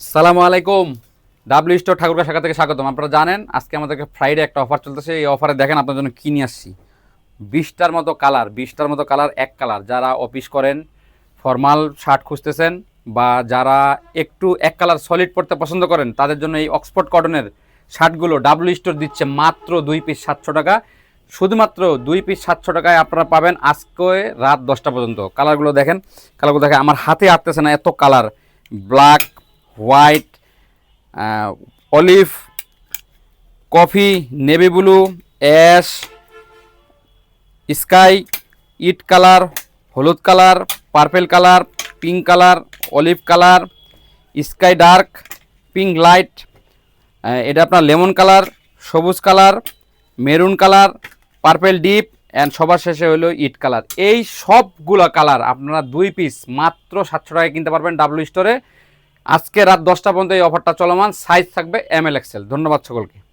সালামু আলাইকুম। W store Thakurgaon শাখা থেকে স্বাগতম। আপনারা জানেন আজকে আমাদেরকে ফ্রাইডে একটা অফার চলতেছে। এই অফারে দেখেন আপনার জন্য কী নিয়ে আসছি। 20টার মতো কালার এক কালার, যারা অফিস করেন, ফর্মাল শার্ট খুঁজতেছেন, বা যারা একটু এক কালার সলিড পরতে পছন্দ করেন, তাদের জন্য এই অক্সফোর্ড কটনের শার্টগুলো ডাব্লিউ স্টোর দিচ্ছে মাত্র 2 পিস 700 টাকা। শুধুমাত্র 2 পিস 700 টাকায় আপনারা পাবেন আজকে রাত 10টা পর্যন্ত। কালারগুলো দেখে আমার হাতে আসতেছে না, এত colour. Black, white, olive, coffee, navy blue, ash, sky, ইট কালার, হলুদ colour, purple colour, pink colour, olive colour, sky dark, pink light, এটা আপনার লেমন কালার, সবুজ colour, maroon colour, purple deep, and সবার শেষে হলো ইট কালার। এই সবগুলো কালার আপনারা 2 পিস মাত্র 700 টাকায় কিনতে পারবেন ডাব্লিউ স্টোরে। আজকে রাত 10টা পর্যন্ত এই অফারটা চলমান। সাইজ থাকবে ML XL। ধন্যবাদ সকলকে।